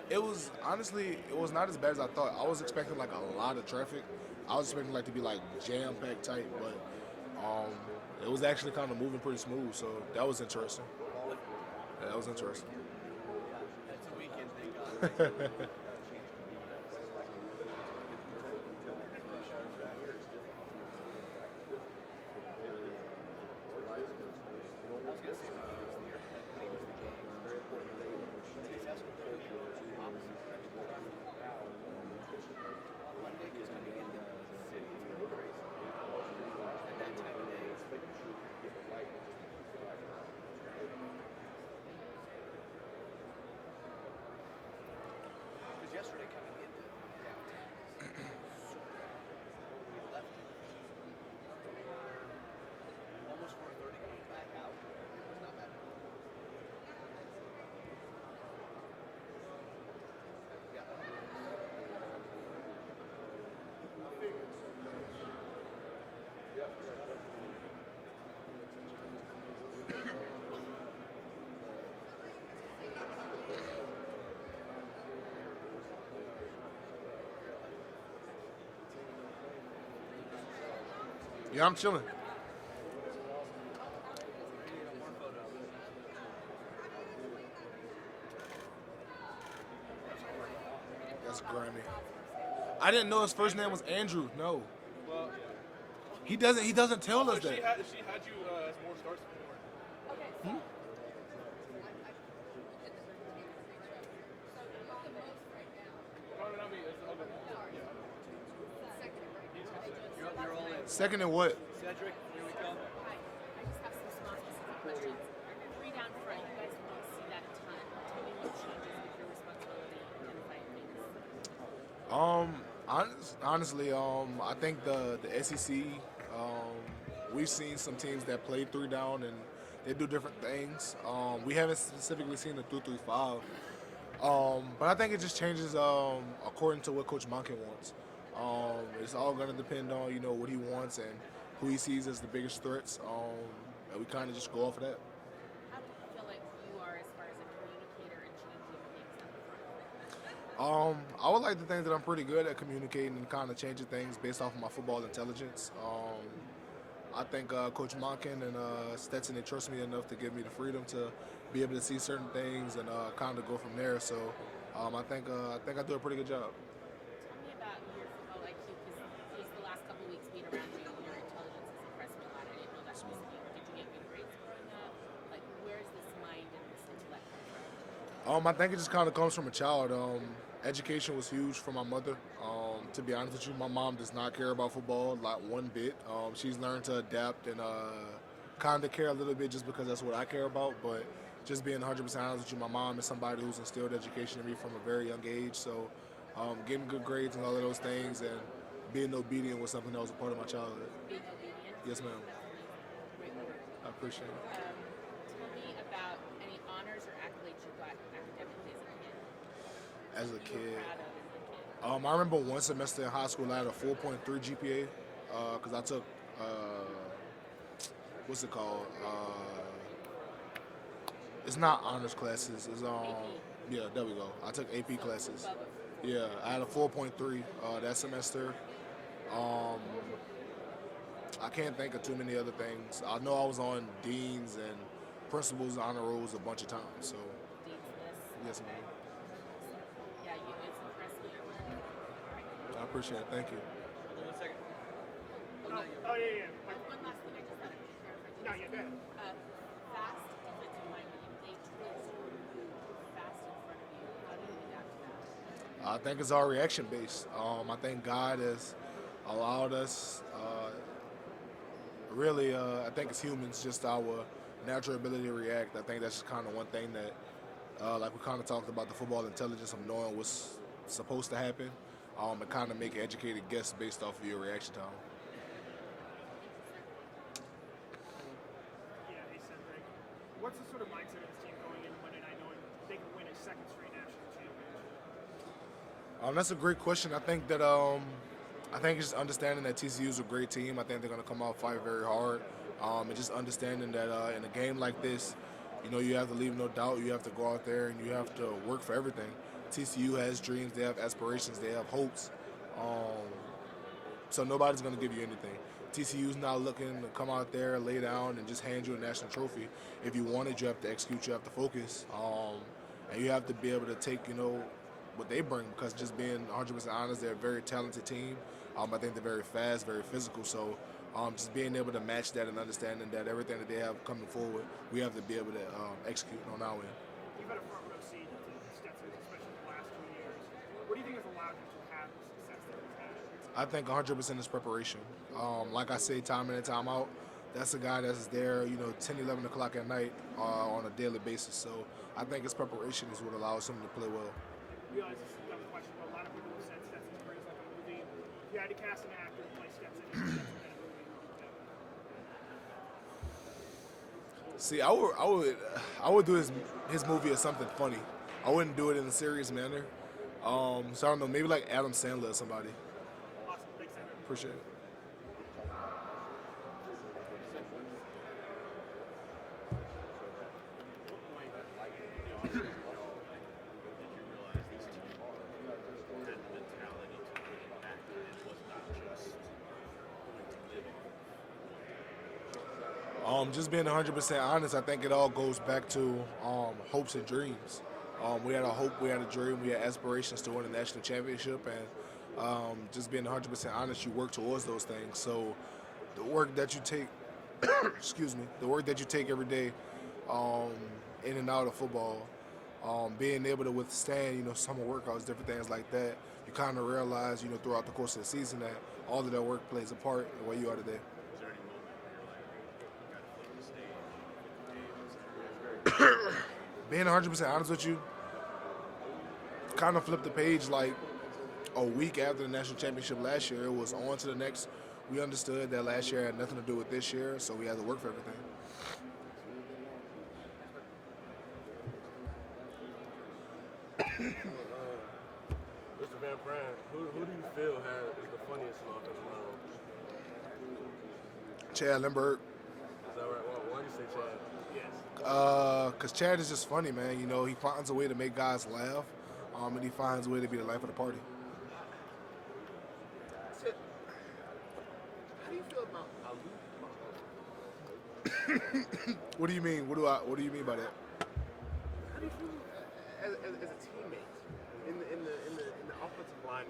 It was honestly, it was not as bad as I thought. I was expecting like a lot of traffic. I was expecting like to be like jam packed tight, but it was actually kind of moving pretty smooth. So that was interesting. Yeah, that was interesting. That's a weekend, thank God. Because yesterday coming into downtown, we left almost 4:30 going back out. It was not bad. Yeah, I'm chilling. That's Grammy. I didn't know his first name was Andrew. No, Well, he doesn't. He doesn't tell us she that. had you as more starts before. I mean, it's other. You're all in. Second and what? Sedrick, here we come. Hi. I just have some small specific questions. Three down front, you guys don't see that a ton. Tell me what changes with your responsibility in fighting things. Honestly, I think the SEC, we've seen some teams that play three down and they do different things. We haven't specifically seen the 2-3-5, but I think it just changes according to what Coach Monken wants. It's all going to depend on what he wants and who he sees as the biggest threats, and we kind of just go off of that. How do you feel like you are as far as a communicator and changing things up front? I would like to think that I'm pretty good at communicating and kind of changing things based off of my football intelligence. I think Coach Monken and Stetson, they trust me enough to give me the freedom to be able to see certain things and kind of go from there. So I think I do a pretty good job. Tell me about your football IQ, because just the last couple of weeks being around you, your intelligence has impressed me a lot. I didn't know that was you. Did you get good grades growing up? Like, where's this mind and this intellect come from? I think it just kind of comes from a child. Education was huge for my mother. To be honest with you, my mom does not care about football, like one bit. She's learned to adapt and kind of care a little bit just because that's what I care about. But just being 100% honest with you, my mom is somebody who's instilled education in me from a very young age. So getting good grades and all of those things and being obedient was something that was a part of my childhood. Being obedient? Yes, ma'am. Great work. I appreciate it. Tell me about any honors or accolades you got academically as a kid. As a kid. You were proud of as a kid. I remember one semester in high school I had a 4.3 GPA because I took, what's it called? It's not honors classes. It's yeah, there we go. I took AP classes. Yeah, I had a 4.3 that semester. I can't think of too many other things. I know I was on deans and principals and honor rolls a bunch of times. So Dean's list. yes, ma'am. Yeah, it's impressive. I appreciate it. Thank you. Hold on 1 second. Oh, yeah. One last thing I just thought of. No, you're good. Fast defensive linemen, if they twist fast in front of you, how do you adapt to that? I think it's our reaction based. I think God has allowed us, really, I think as humans, just our natural ability to react. I think that's just kind of one thing that, like we kind of talked about the football intelligence of knowing what's supposed to happen, and kind of make an educated guess based off of your reaction time. Yeah, hey Sedrick. What's the sort of mindset of this team going into Monday night knowing they can win a second straight national championship? That's a great question. I think that just understanding that TCU is a great team. I think they're going to come out fight very hard, and just understanding that in a game like this, you have to leave no doubt. You have to go out there and you have to work for everything. TCU has dreams. They have aspirations. They have hopes. So nobody's going to give you anything. TCU's not looking to come out there, lay down, and just hand you a national trophy. If you want it, you have to execute. You have to focus, and you have to be able to take what they bring, because just being 100% honest, they're a very talented team. I think they're very fast, very physical. So just being able to match that and understanding that everything that they have coming forward, we have to be able to execute on our end. You've had a front row seat to Stetson's, especially the last 2 years. What do you think has allowed you to have the success that you've had? I think 100% is preparation. Like I say, time in and time out, that's a guy that's there, 10, 11 o'clock at night on a daily basis. So I think his preparation is what allows him to play well. I realize this is a dumb question, but a lot of people have said Stetson's career is like a movie. If you had to cast an actor to play Stetson in a movie, See, I would do his movie as something funny. I wouldn't do it in a serious manner. So I don't know, maybe like Adam Sandler or somebody. Awesome, thanks, Senator. Appreciate it. Just being 100% honest, I think it all goes back to hopes and dreams. We had a hope, we had a dream, we had aspirations to win a national championship, and just being 100% honest, you work towards those things. So the work that you take, the work that you take every day in and out of football, being able to withstand, summer workouts, different things like that, you kind of realize, throughout the course of the season that all of that work plays a part in where you are today. Being 100% honest with you, kind of flipped the page like a week after the national championship last year. It was on to the next. We understood that last year had nothing to do with this year, so we had to work for everything. Mr. Van Pran, who do you feel is the funniest in offensive line? Chad Lindbergh. Is that right? Why do you say Chad? Because Chad is just funny, man. He finds a way to make guys laugh, and he finds a way to be the life of the party. How do you feel about What do you mean? What do you mean by that? How do you feel as a teammate in the offensive line?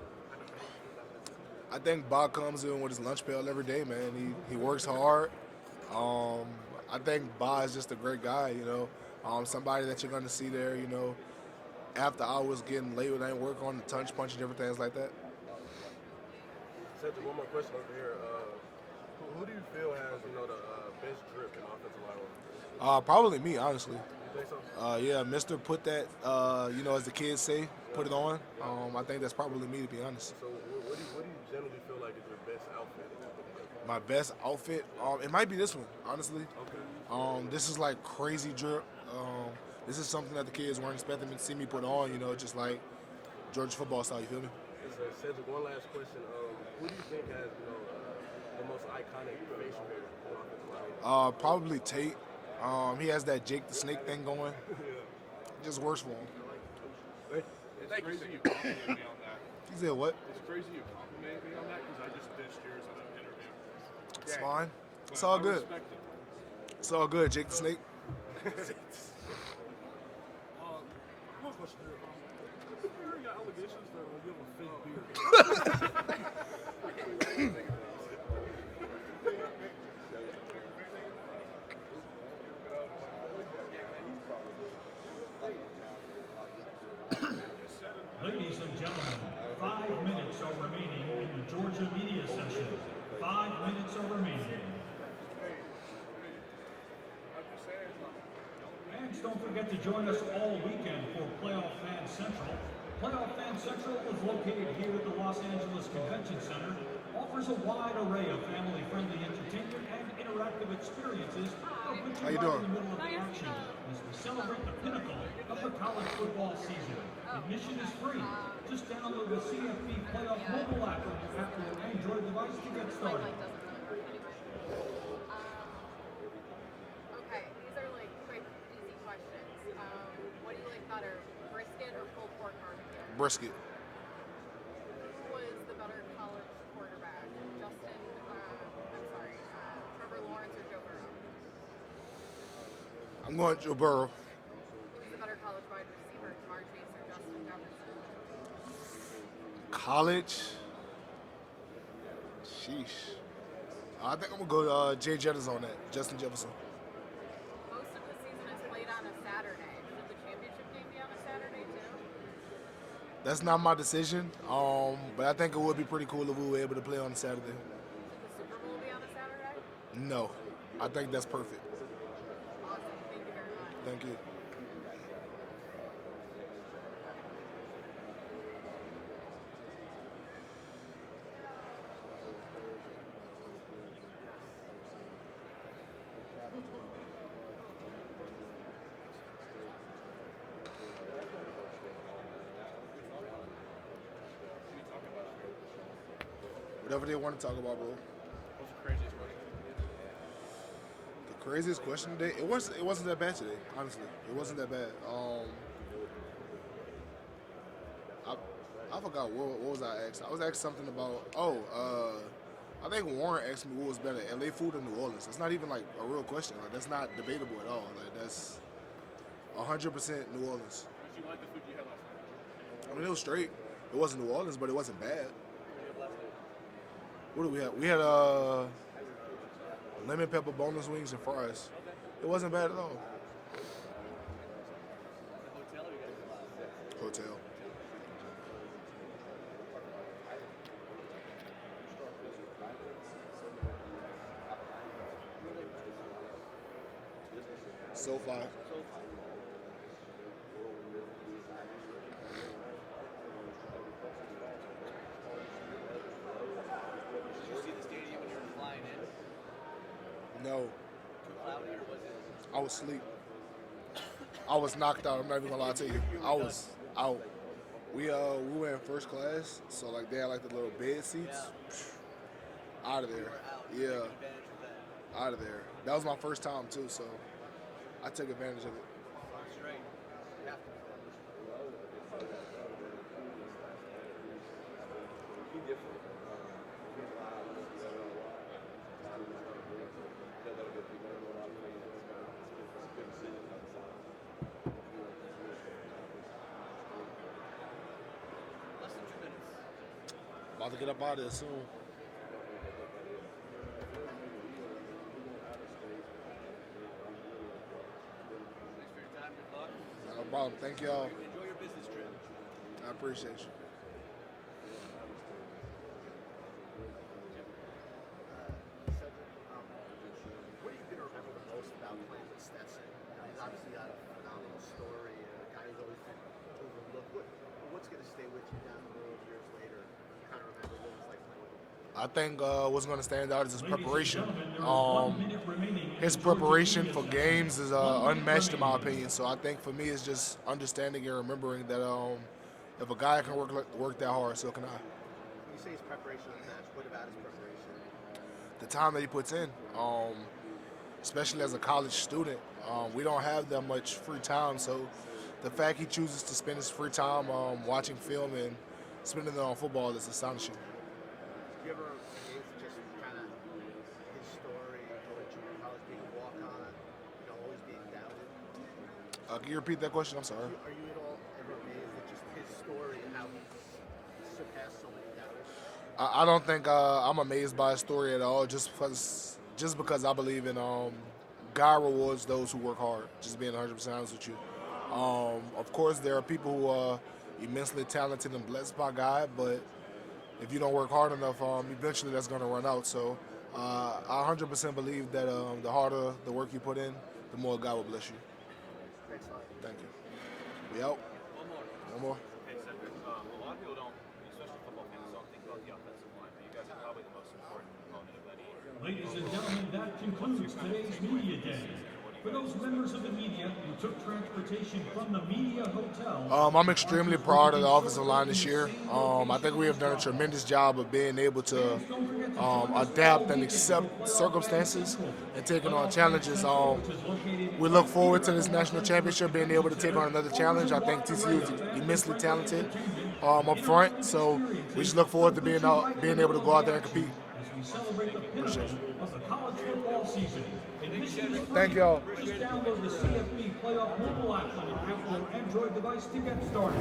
I think Bob comes in with his lunch pail every day, man. He works hard. I think Bob is just a great guy, somebody that you're going to see there, after hours getting late when I ain't work on the punch and different things like that. Sedrick, one more question over here. Who do you feel has, the best drip in offensive line? Probably me, honestly. You think so? Yeah, Mister put that, as the kids say, put it on. I think that's probably me, to be honest. So what do you generally feel like is your best outfit? My best outfit, it might be this one, honestly. Okay. This is like crazy drip. This is something that the kids weren't expecting to see me put on, just like Georgia football style, you feel me? Sedrick, one last question. Who do you think has, the most iconic facial hair in offensive line? Probably Tate. He has that Jake the Snake thing going. It just works for him. It's crazy you complimented me on that. He said what? It's crazy you complimented me on that because I just ditched yours in an interview. It's fine. It's But all I good. respect it. It's all good, Jake the Snake. One question here. We heard got allegations that you have a fake beard. Ladies and gentlemen, 5 minutes are remaining in the Georgia media session. 5 minutes are remaining. I'm just saying. don't forget to join us all weekend for Playoff Fan Central. Playoff Fan Central is located here at the Los Angeles Convention Center, offers a wide array of family-friendly entertainment and interactive experiences that put How you you right doing? in the middle of the action as we celebrate the pinnacle of the college football season. Admission is free. Just download the CFP Playoff mobile app on your Apple or Android device to get started. Okay, these are like quick, easy questions. What do you like better, brisket or pulled pork barbecue? Brisket. Who was the better college quarterback? Trevor Lawrence or Joe Burrow? I'm going Joe Burrow. Who was the better college wide receiver, Jamar Chase or Justin Jefferson? College. Sheesh. I think I'm gonna go Jay Jettas on that. Justin Jefferson. Most of the season is played on a Saturday. Should the championship game be on a Saturday too? That's not my decision. But I think it would be pretty cool if we were able to play on a Saturday. Should the Super Bowl be on a Saturday? No, I think that's perfect. Awesome. Thank you very much. Thank you. Whatever they want to talk about, bro. What's the craziest question? The craziest question today? It wasn't that bad today, honestly. It wasn't that bad. I forgot what was I asked. I was asked something about I think Warren asked me what was better, LA food or New Orleans. That's not even like a real question. Like that's not debatable at all. Like that's 100% New Orleans. Did you like the food you had last night? I mean it was straight. It wasn't New Orleans, but it wasn't bad. What do we have? We had lemon pepper boneless wings and fries. It wasn't bad at all. Hotel. So far. Did you see the stadium when you were flying in? No, Too cloudy or was it? I was asleep. I was knocked out. I'm not even gonna lie to you. I was out. We were in first class, so like they had like the little bed seats. Out of there. Yeah. Out of there. That was my first time too, so I took advantage of it. Straight. You have to. Less than 2 minutes. About to get up out of there soon. Thanks for your time. Good luck. No problem. Thank y'all. Enjoy your business trip. I appreciate you. Sedrick, what are you going to remember the most about playing with Stetson? He's obviously got a phenomenal story, a guy who's always been overlooked. What's going to stay with you down the road years later? You kind of remember what it was like playing with him. I think what's going to stand out is his preparation. His preparation for games is unmatched in my opinion. So I think for me, it's just understanding and remembering that if a guy can work that hard, so can I. When you say his preparation unmatched, what about his preparation? The time that he puts in, especially as a college student, we don't have that much free time. So the fact he chooses to spend his free time watching film and spending it on football is astonishing. Did you ever amaze just kind of his story, going to junior college, being a walk-on, always being doubted? Can you repeat that question? I'm sorry. Are you at all ever amazed at just his story and how he surpassed so many doubters? I don't think I'm amazed by his story at all. Just because I believe in God rewards those who work hard. Just being 100% honest with you. Of course, there are people who are immensely talented and blessed by God, but if you don't work hard enough, eventually that's going to run out. So I 100% believe that the harder the work you put in, the more God will bless you. Thanks Thank you. We out. One more. Hey, Sedrick, a lot of people don't, especially football fans, don't think about the offensive line, but you guys are probably the most important component of that team. Ladies and gentlemen, that concludes today's Media Day. For those members of the media who took transportation from the Media Hotel, I'm extremely proud of the offensive line this year. I think we have done a tremendous job of being able to adapt and accept circumstances and taking on challenges. We look forward to this national championship, being able to take on another challenge. I think TCU is immensely talented up front, so we just look forward to being able to go out there and compete. as we celebrate the pinnacle of the college football season. Thank y'all. Just download the CFP Playoff mobile app on your Apple or Android device to get started.